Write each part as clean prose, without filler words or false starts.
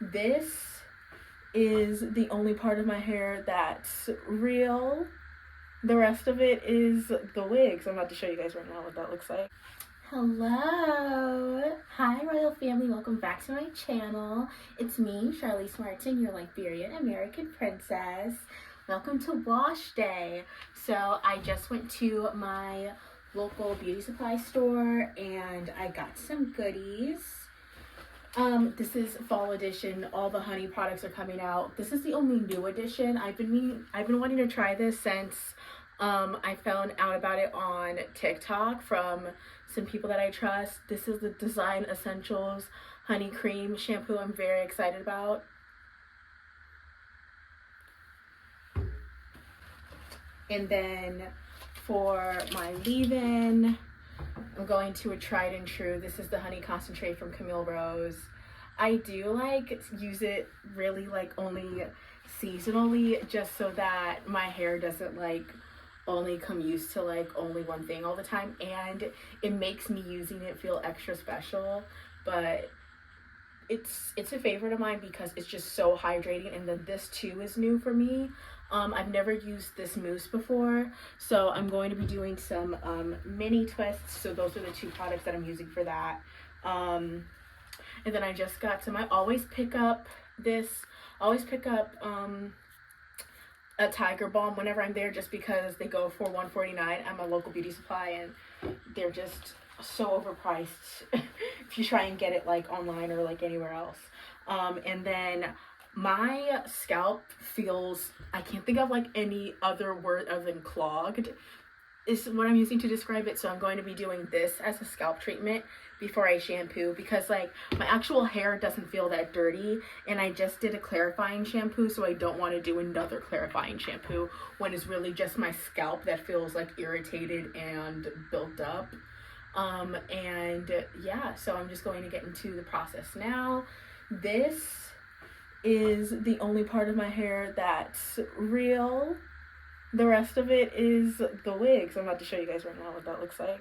This is the only part of my hair that's real. The rest of it is the wigs. I'm about to show you guys right now what that looks like. Hello! Hi Royal Family, welcome back to my channel. It's me, Charlize Martin, your Liberian-American Princess. Welcome to wash day. So I just went to my local beauty supply store and I got some goodies. This is fall edition. All the honey products are coming out. This is the only new edition. I've been wanting to try this since I found out about it on TikTok from some people that I trust. This is the Design Essentials Honey Cream Shampoo I'm very excited about. And then for my leave-in, I'm going to a tried and true. This is the honey concentrate from Camille Rose. I do use it really only seasonally, just so that my hair doesn't only come used to only one thing all the time, and it makes me using it feel extra special. But it's a favorite of mine because it's just so hydrating. And then this too is new for me. I've never used this mousse before, so I'm going to be doing some mini twists. So those are the two products that I'm using for that. And then I just got some. I always pick up a Tiger Balm whenever I'm there, just because they go for $149 at my local beauty supply, and they're just so overpriced if you try and get it online or anywhere else. And then my scalp feels, I can't think of any other word other than clogged is what I'm using to describe it. So I'm going to be doing this as a scalp treatment before I shampoo, because my actual hair doesn't feel that dirty, and I just did a clarifying shampoo, so I don't want to do another clarifying shampoo when it's really just my scalp that feels irritated and built up. And yeah, so I'm just going to get into the process now. This is the only part of my hair that's real. The rest of it is the wigs. I'm about to show you guys right now what that looks like.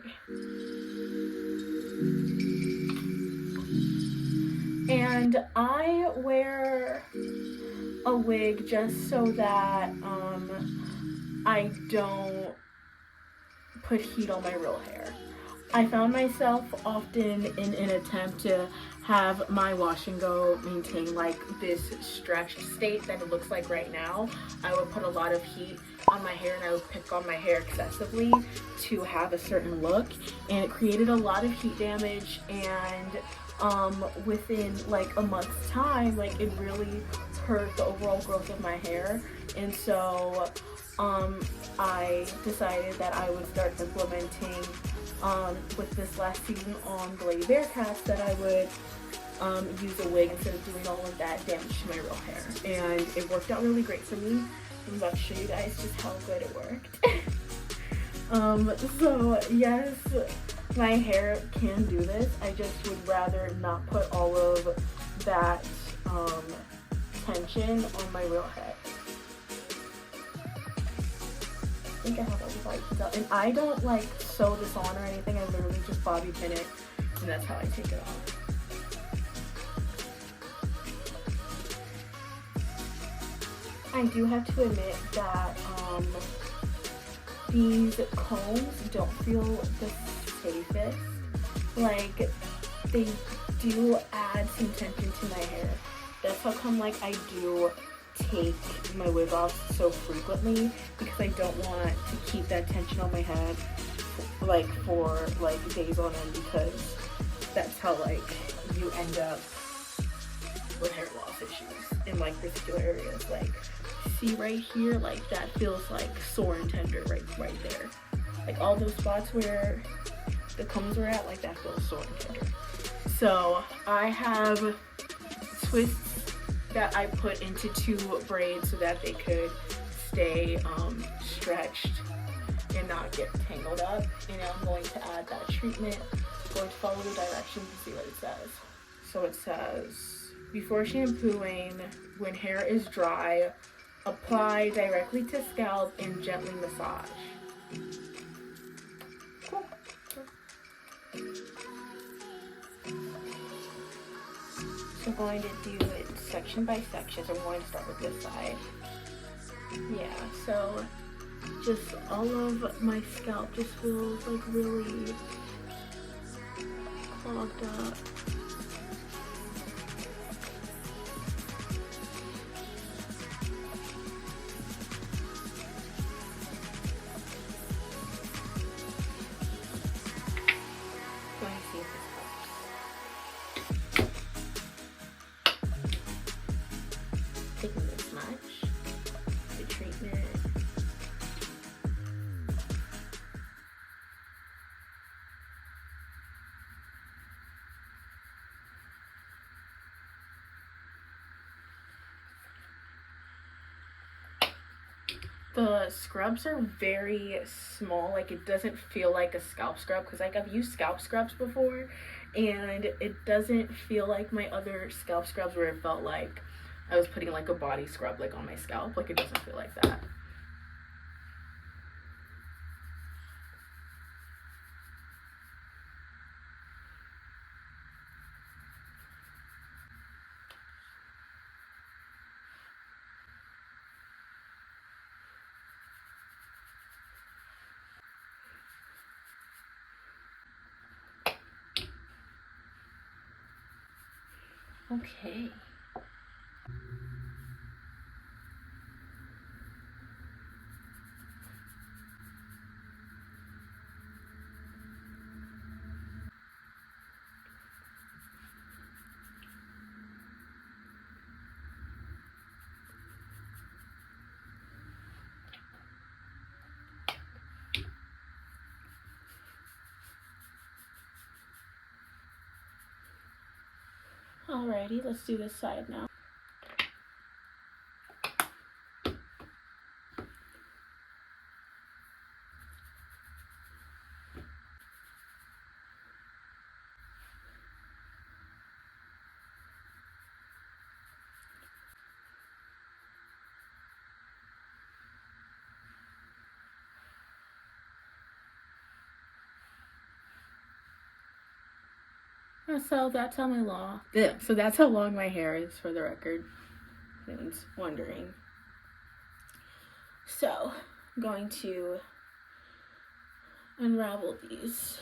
And I wear a wig just so that I don't put heat on my real hair. I found myself often in an attempt to have my wash and go maintain this stretched state that it looks like right now. I would put a lot of heat on my hair and I would pick on my hair excessively to have a certain look, and it created a lot of heat damage. And within a month's time, it really hurt the overall growth of my hair. And so I decided that I would start implementing with this last season on Braid Bearcats that I would use a wig instead of doing all of that damage to my real hair. And it worked out really great for me. I'm about to show you guys just how good it worked. So yes, my hair can do this. I just would rather not put all of that tension on my real head. I think I have everybody put out. And I don't sew this on or anything. I literally just bobby pin it, and that's how I take it off. I do have to admit that these combs don't feel the safest. They do add some tension to my hair. That's how come I do take my wig off so frequently, because I don't want to keep that tension on my head for days on end, because that's how you end up with hair loss issues in particular areas. See right here, that feels sore and tender right there. All those spots where the combs were at, that feels sore and tender. So I have twists that I put into two braids so that they could stay stretched and not get tangled up. And I'm going to add that treatment. I'm going to follow the directions and see what it says. So it says, before shampooing, when hair is dry, apply directly to scalp and gently massage. Cool. So I'm going to do it section by section. So I'm going to start with this side. Yeah, so just all of my scalp just feels like really clogged up. Going to see if this helps. Taking this much, the treatment. The scrubs are very small, like it doesn't feel like a scalp scrub, because like I've used scalp scrubs before and it doesn't feel like my other scalp scrubs where it felt like I was putting like a body scrub like on my scalp. Like it doesn't feel like that. Okay. Alrighty, let's do this side now. So that's how long my hair is, for the record, if anyone's wondering. So I'm going to unravel these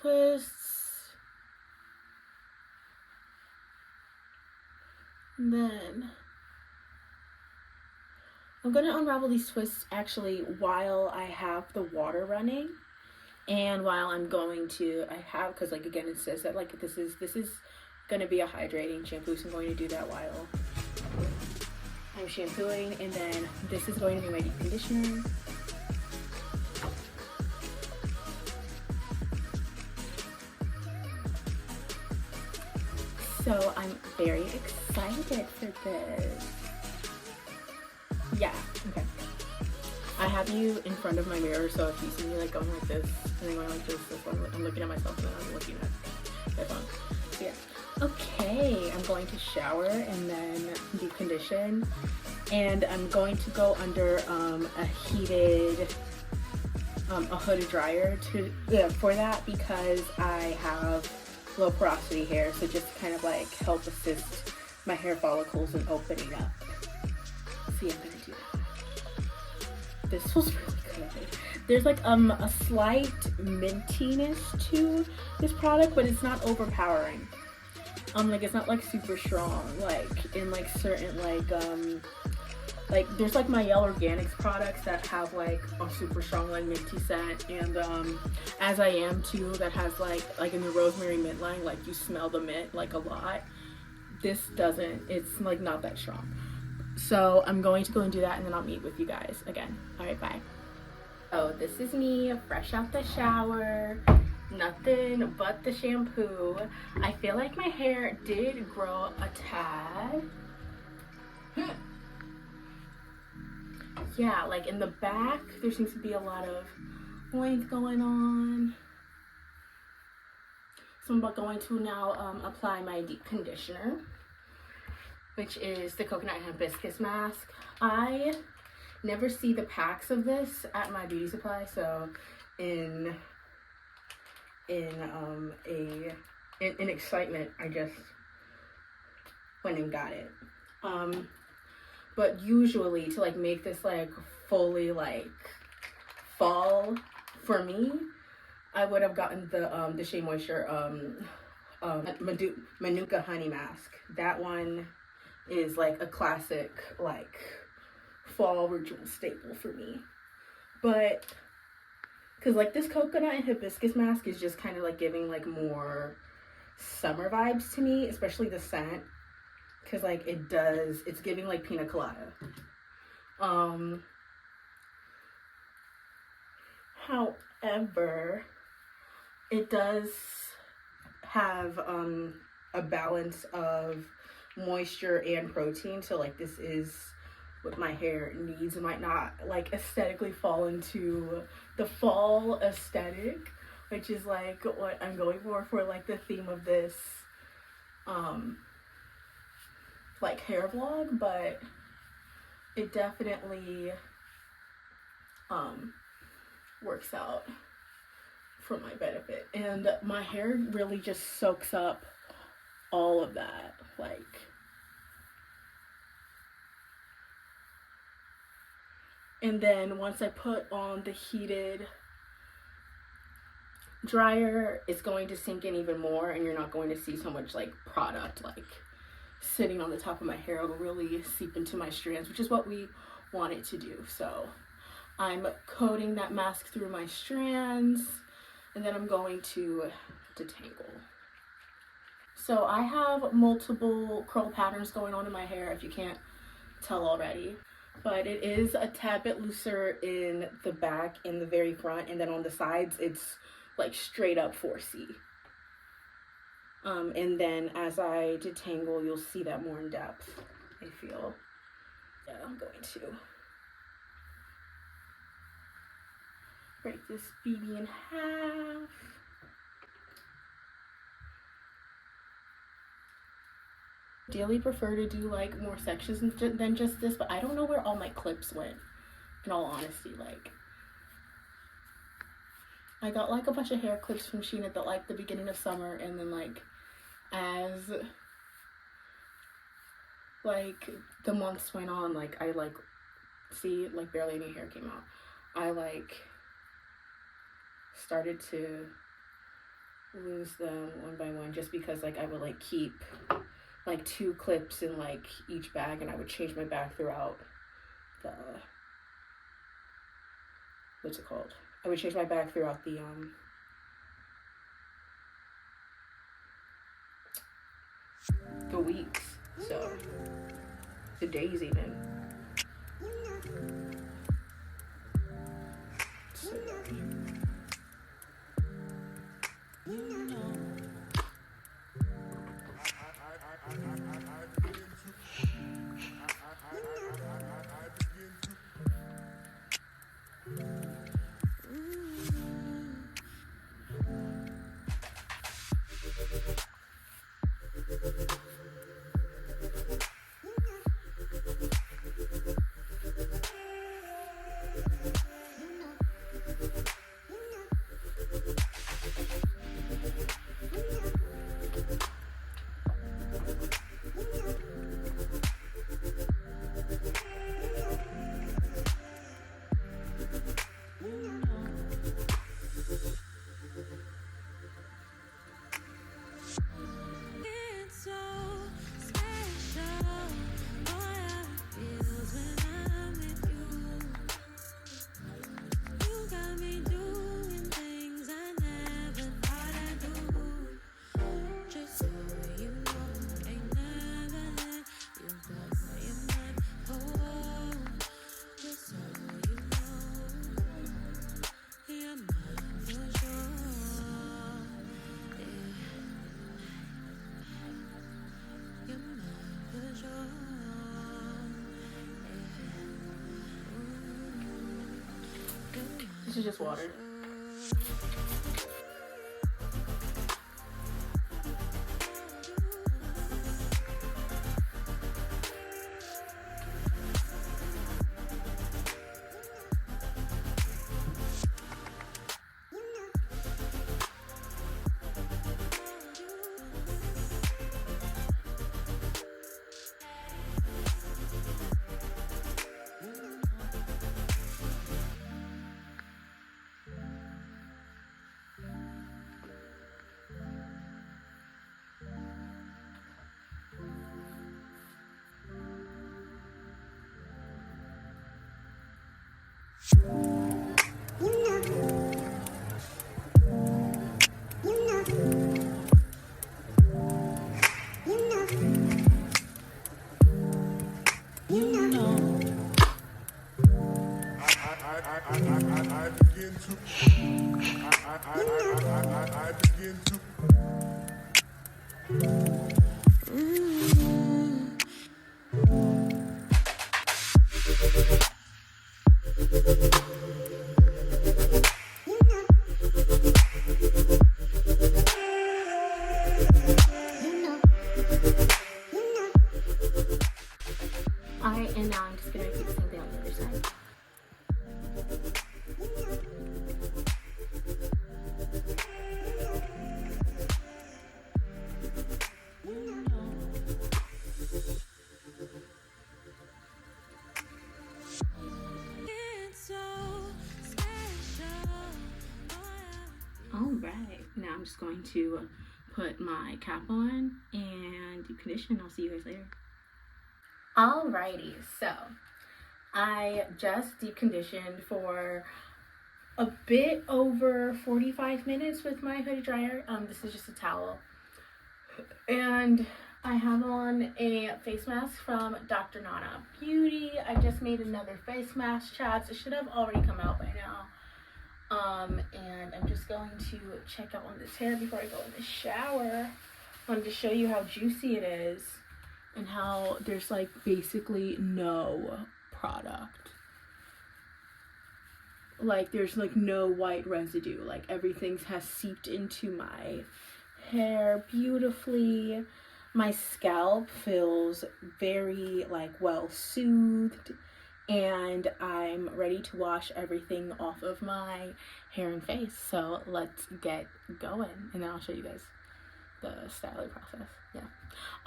twists, and then I'm going to unravel these twists actually while I have the water running. And while I'm going to, because like again it says that like this is gonna be a hydrating shampoo, so I'm going to do that while I'm shampooing. And then this is going to be my deep conditioner. So I'm very excited for this. Yeah, okay. I have you in front of my mirror, so if you see me like going like this and then going like this one, I'm looking at myself and then I'm looking at my phone. So yeah. Okay, I'm going to shower and then deep condition, and I'm going to go under a heated a hooded dryer for that, because I have low porosity hair, so just to kind of like help assist my hair follicles in opening up. See, I'm gonna do that. This feels really good. There's like a slight mintiness to this product, but it's not overpowering. Like it's not like super strong, like in like certain like there's like my Yellow Organics products that have like a super strong like minty scent, and As I Am too, that has like in the rosemary mint line, like you smell the mint like a lot. This doesn't, it's like not that strong. So I'm going to go and do that, and then I'll meet with you guys again. All right, bye. Oh, this is me fresh out the shower. Nothing but the shampoo. I feel like my hair did grow a tad. Yeah, like in the back, there seems to be a lot of length going on. So I'm going to now apply my deep conditioner, which is the coconut hibiscus mask. I never see the packs of this at my beauty supply, so in a in excitement, I just went and got it. But usually to like make this like fully like fall for me, I would have gotten the Shea Moisture Manuka Honey Mask. That one is like a classic like fall ritual staple for me. But because like this coconut and hibiscus mask is just kind of like giving like more summer vibes to me, especially the scent, because like it's giving like pina colada. However, it does have a balance of moisture and protein, so like this is what my hair needs. It might not like aesthetically fall into the fall aesthetic, which is like what I'm going for like the theme of this like hair vlog, but it definitely works out for my benefit, and my hair really just soaks up all of that. Like, and then once I put on the heated dryer, it's going to sink in even more, and you're not going to see so much like product like sitting on the top of my hair. It'll really seep into my strands, which is what we want it to do. So I'm coating that mask through my strands, and then I'm going to detangle. So I have multiple curl patterns going on in my hair, if you can't tell already. But it is a tad bit looser in the back, in the very front, and then on the sides it's like straight up 4C. And then as I detangle, you'll see that more in depth, I feel. Yeah, I'm going to break this BB in half. Ideally prefer to do like more sections than just this, but I don't know where all my clips went, in all honesty. Like, I got like a bunch of hair clips from Shein at the beginning of summer, and then like as like the months went on, like I like see like barely any hair came out. I like started to lose them one by one, just because like I would like keep like 2 clips in like each bag, and I would change my bag throughout the what's it called? I would change my bag throughout the weeks, so the days even. So, this is just water. And now I'm just gonna repeat the same thing on the other side. Alright, now I'm just going to put my cap on and deep condition. I'll see you guys later. Alrighty, so I just deep conditioned for a bit over 45 minutes with my hooded dryer. This is just a towel. And I have on a face mask from Dr. Nana Beauty. I just made another face mask, chats. It should have already come out by now. And I'm just going to check out on this hair before I go in the shower. I wanted to show you how juicy it is and how there's like basically no product. Like there's like no white residue. Like everything has seeped into my hair beautifully. My scalp feels very like well soothed, and I'm ready to wash everything off of my hair and face. So let's get going, and then I'll show you guys the styling process. Yeah,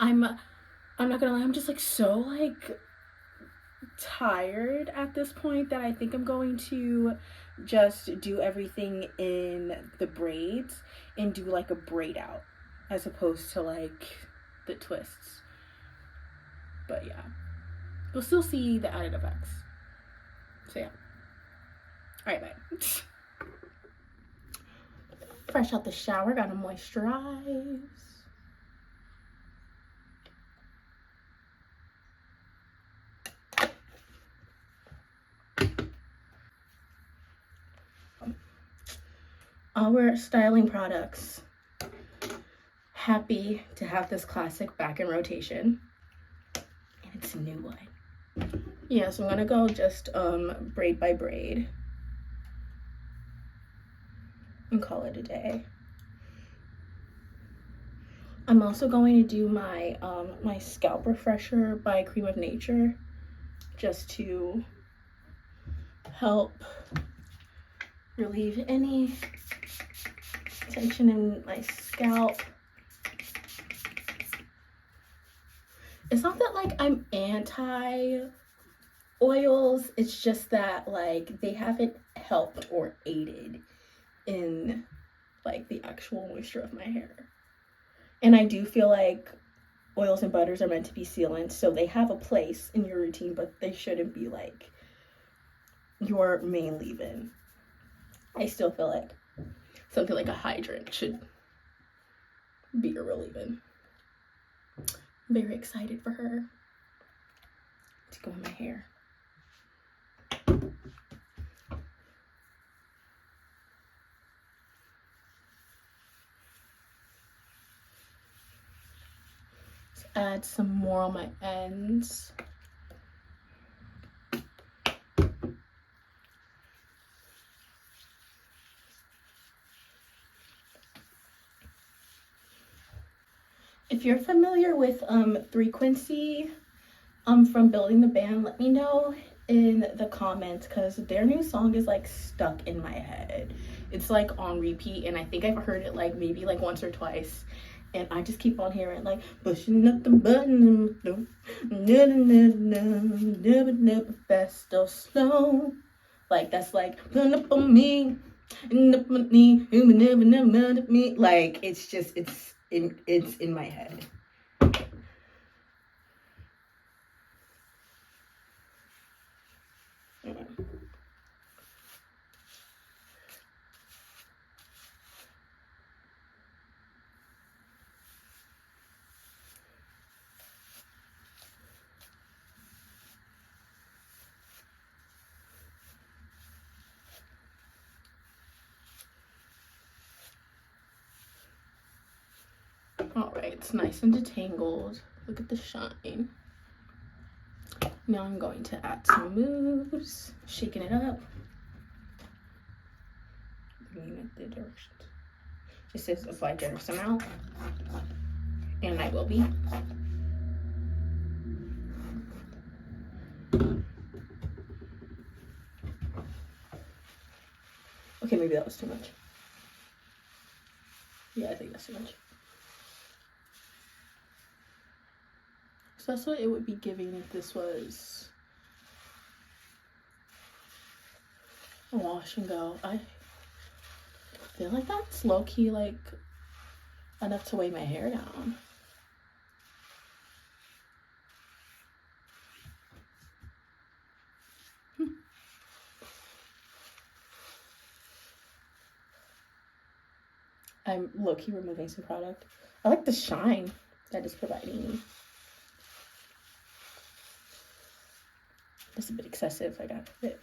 I'm not gonna lie, I'm just like so like tired at this point that I think I'm going to just do everything in the braids and do like a braid out as opposed to like the twists. But yeah, you'll still see the added effects. So yeah. Alright, bye. Fresh out the shower, gotta moisturize. Our styling products. Happy to have this classic back in rotation. And it's a new one. Yeah, so I'm gonna go just braid by braid and call it a day. I'm also going to do my my scalp refresher by Cream of Nature just to help relieve any tension in my scalp. It's not that like I'm anti oils, it's just that like they haven't helped or aided in like the actual moisture of my hair. And I do feel like oils and butters are meant to be sealants, so they have a place in your routine, but they shouldn't be like your main leave-in. I still feel like something like a hydrant should be your real leave-in. I'm very excited for her to go in my hair. Let's add some more on my ends. If you're familiar with 3 Quincy from Building the Band, let me know in the comments, because their new song is like stuck in my head. It's like on repeat, and I think I've heard it like maybe like once or twice, and I just keep on hearing like pushing up the button, never fast or slow. Like that's like put up on me and up on me, never me. Like it's just it's in my head. All right, it's nice and detangled. Look at the shine. Now I'm going to add some mousse, shaking it up. Looking at the directions. It says apply generous amount, and I will be. Okay, maybe that was too much. Yeah, I think that's too much. So that's what it would be giving if this was a wash and go. I feel like that's low-key like enough to weigh my hair down. I'm low-key removing some product. I like the shine that it's providing me. It's a bit excessive. I got a bit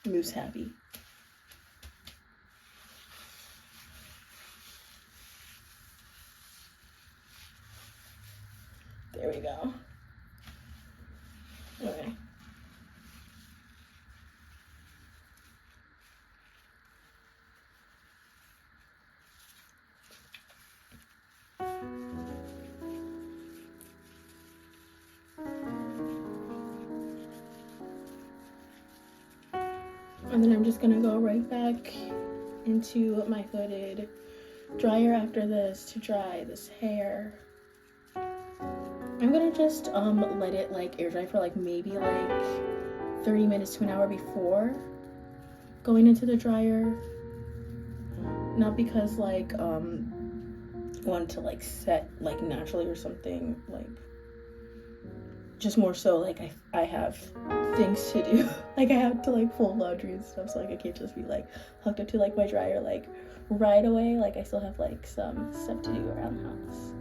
mousse happy. There we go. Okay. And then I'm just gonna go right back into my hooded dryer after this to dry this hair. I'm gonna just let it like air dry for like maybe like 30 minutes to an hour before going into the dryer. Not because like want to like set like naturally or something, like just more so like I have things to do. Like I have to like fold laundry and stuff, so like I can't just be like hooked up to like my dryer like right away. Like I still have like some stuff to do around the house.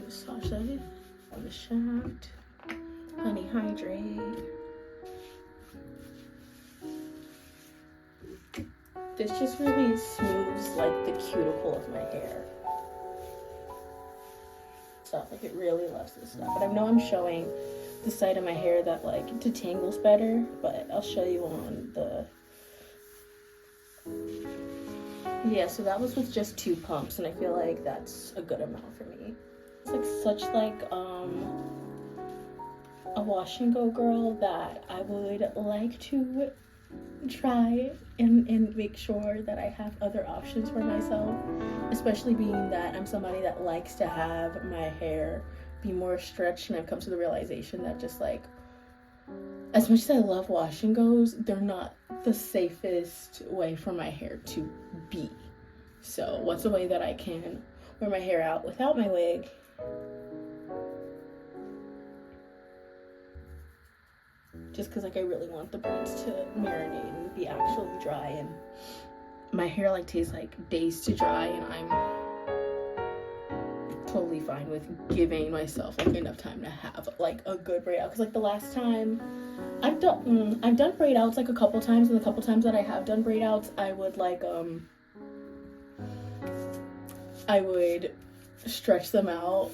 Massage that in on the shaft. Honey, hydrate. This just really smooths like the cuticle of my hair. Stuff like it really loves this stuff. But I know I'm showing the side of my hair that like detangles better, but I'll show you on the. Yeah, so that was with just 2 pumps, and I feel like that's a good amount for me. It's like such like a wash and go girl that I would like to try and make sure that I have other options for myself, especially being that I'm somebody that likes to have my hair be more stretched, and I've come to the realization that just like as much as I love wash and goes, they're not the safest way for my hair to be. So what's a way that I can wear my hair out without my wig? Just because like I really want the braids to marinate and be actually dry, and my hair like takes like days to dry, and I'm totally fine with giving myself like enough time to have like a good braid out. Because like the last time I've done braid outs like a couple times, and the couple times that I have done braid outs, I would like I would stretch them out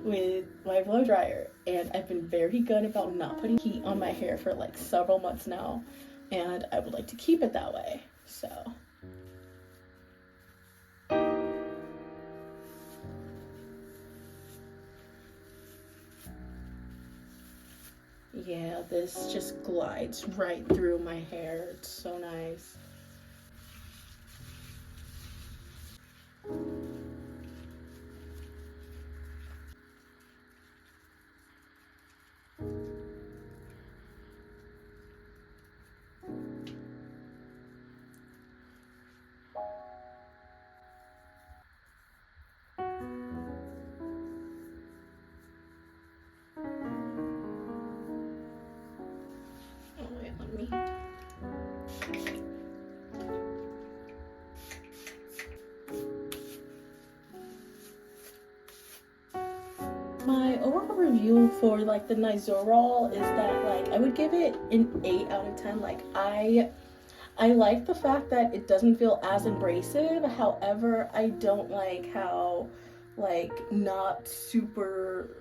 with my blow dryer, and I've been very good about not putting heat on my hair for like several months now, and I would like to keep it that way. So yeah, this just glides right through my hair. It's so nice. Oh wait, let me. My overall review for like the Nizoral is that like I would give it an 8 out of 10. Like I like the fact that it doesn't feel as abrasive. However, I don't like how like not super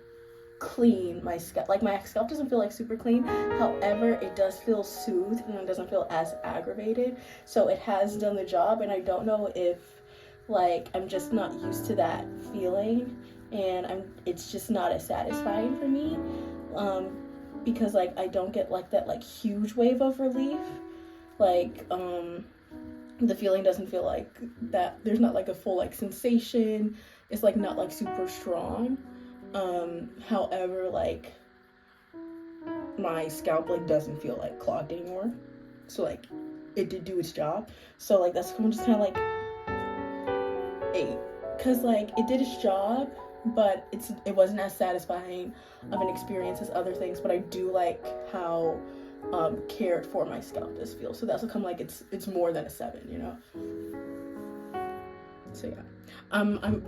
clean my scalp. Like my scalp doesn't feel like super clean. However, it does feel soothed and it doesn't feel as aggravated. So it has done the job, and I don't know if like I'm just not used to that feeling, and it's just not as satisfying for me. Because like I don't get like that like huge wave of relief. Like the feeling doesn't feel like that. There's not like a full like sensation. It's like not like super strong. However, like my scalp like doesn't feel like clogged anymore. So like it did do its job. So like that's just kind of like 8, because like it did its job, but it wasn't as satisfying of an experience as other things. But I do like how cared for my scalp does feel. So that's become like it's more than a 7, you know. So yeah,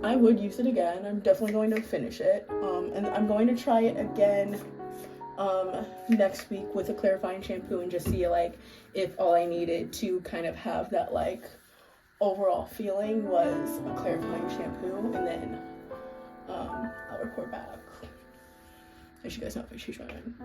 I would use it again. I'm definitely going to finish it. And I'm going to try it again next week with a clarifying shampoo and just see like if all I needed to kind of have that like overall feeling was a clarifying shampoo, and then I'll report back. As you guys know, if I change my mind.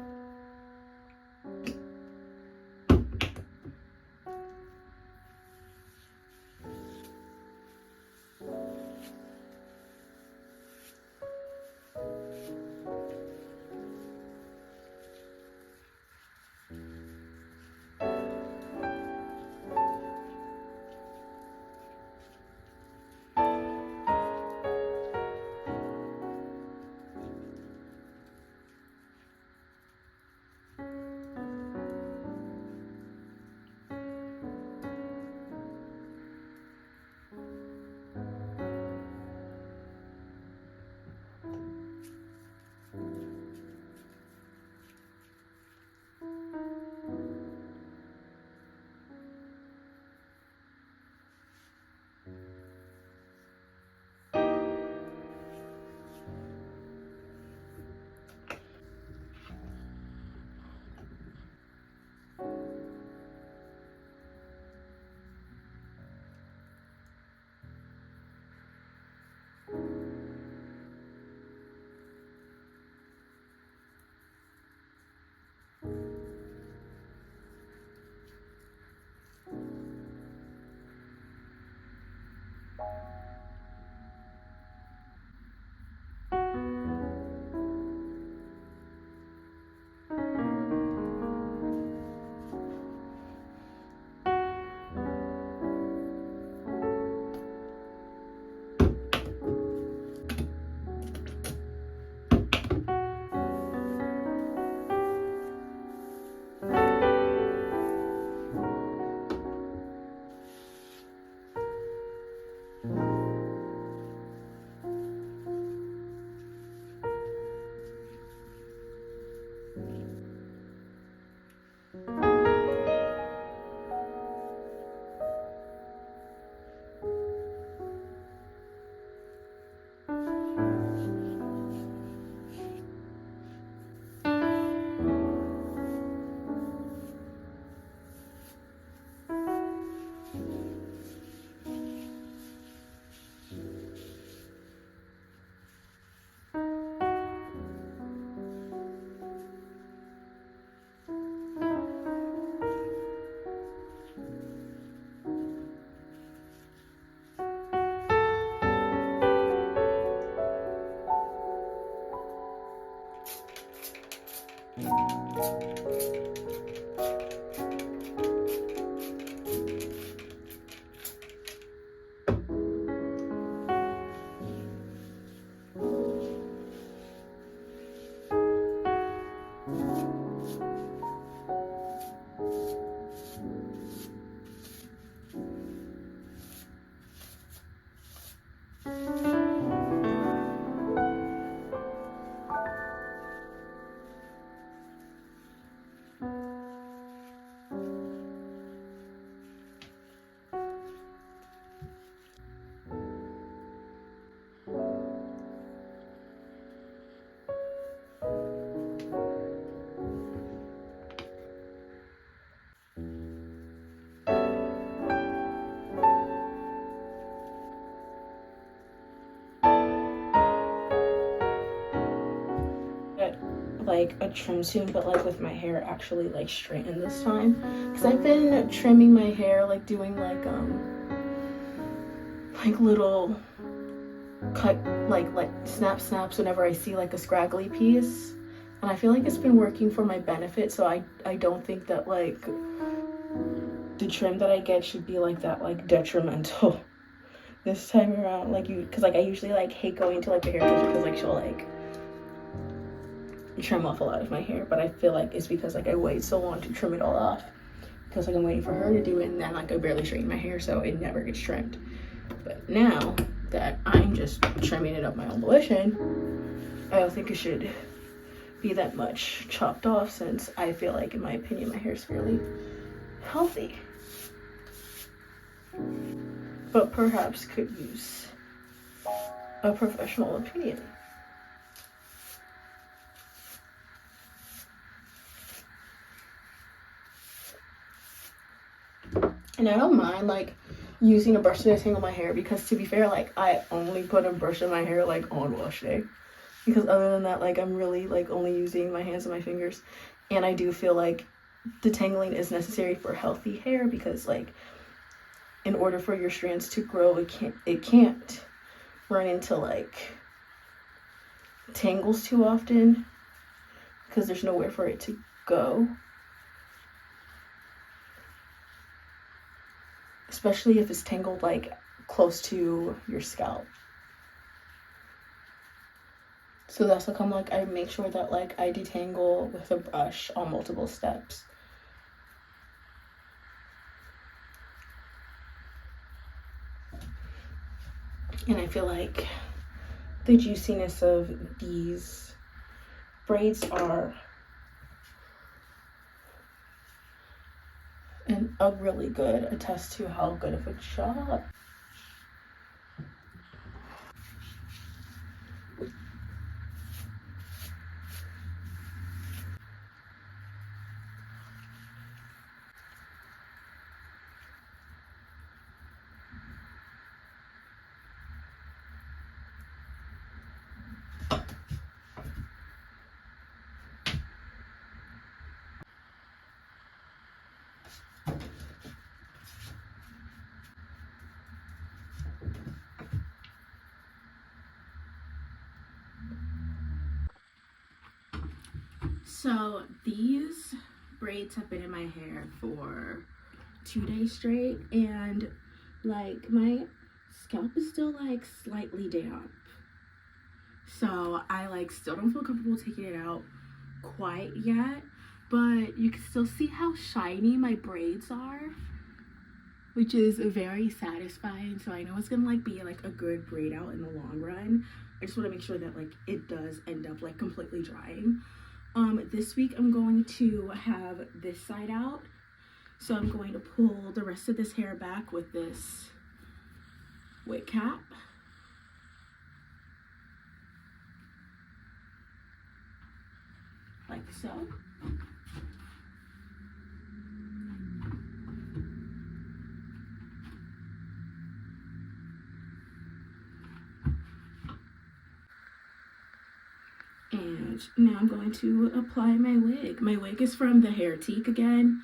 like a trim soon, but like with my hair actually like straightened this time, because I've been trimming my hair, like doing like little cut like snaps whenever I see like a scraggly piece, and I feel like it's been working for my benefit. So I don't think that like the trim that I get should be like that like detrimental this time around, like because like I usually like hate going to like the hairdresser because like she'll like trim off a lot of my hair, but I feel like it's because like I wait so long to trim it all off, because like I'm waiting for her to do it, and then like I barely straighten my hair, so it never gets trimmed. But now that I'm just trimming it up my own volition, I don't think it should be that much chopped off, since I feel like, in my opinion, my hair is fairly healthy, but perhaps could use a professional opinion. And I don't mind like using a brush to detangle my hair, because to be fair, like I only put a brush in my hair like on wash day, because other than that, like I'm really like only using my hands and my fingers. And I do feel like detangling is necessary for healthy hair, because like in order for your strands to grow, it can't run into like tangles too often, because there's nowhere for it to go. Especially if it's tangled like close to your scalp. So that's how come like I make sure that like I detangle with a brush on multiple steps. And I feel like the juiciness of these braids are a really good attest to how good of a job. So these braids have been in my hair for 2 days straight, and like my scalp is still like slightly damp. So I like still don't feel comfortable taking it out quite yet, but you can still see how shiny my braids are, which is very satisfying. So I know it's gonna like be like a good braid out in the long run. I just want to make sure that like it does end up like completely drying. This week I'm going to have this side out, so I'm going to pull the rest of this hair back with this wig cap. Like so. And now I'm going to apply my wig. My wig is from the Hair Teak again.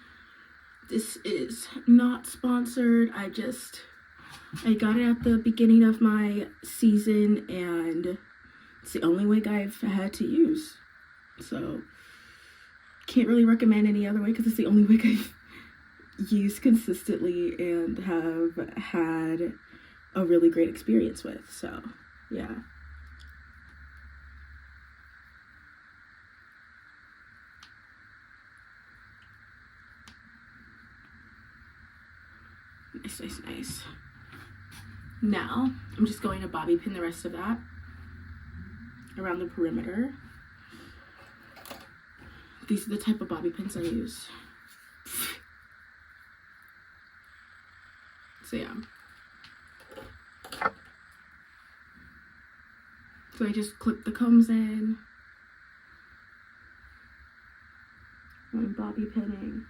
This is not sponsored. I got it at the beginning of my season, and it's the only wig I've had to use. So can't really recommend any other wig, because it's the only wig I've used consistently and have had a really great experience with. So yeah. Nice. Now I'm just going to bobby pin the rest of that around the perimeter. These are the type of bobby pins I use. So yeah. So I just clip the combs in. I'm bobby pinning.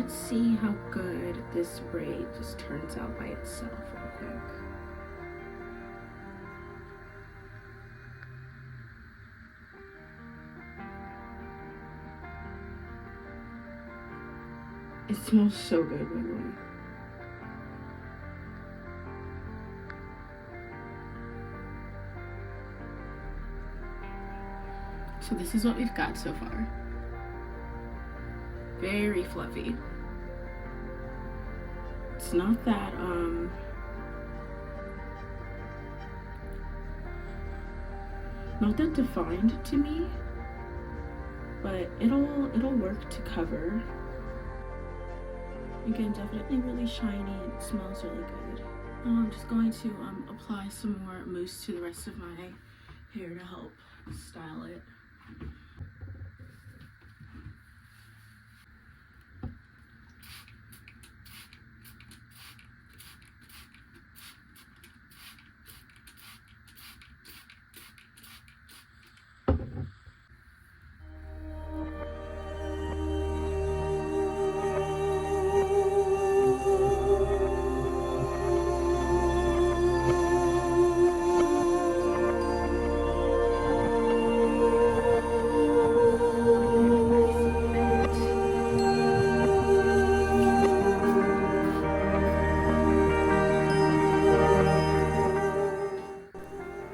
let's see how good this braid just turns out by itself real quick. It smells so good, by the way. So this is what we've got so far. Very fluffy. It's not that not that defined to me, but it'll work to cover. Again, definitely really shiny and it smells really good. I'm just going to apply some more mousse to the rest of my hair to help style it.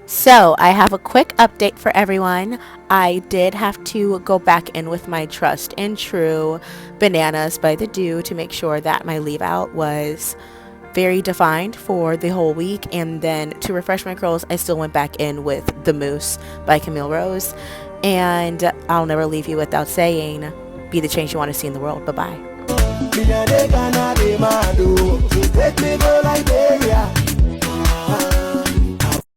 So I have a quick update for everyone. I did have to go back in with my Trust and True Bananas by the Dew to make sure that my leave out was very defined for the whole week, and then to refresh my curls I still went back in with the Mousse by Camille Rose. And I'll never leave you without saying, be the change you want to see in the world. Bye bye.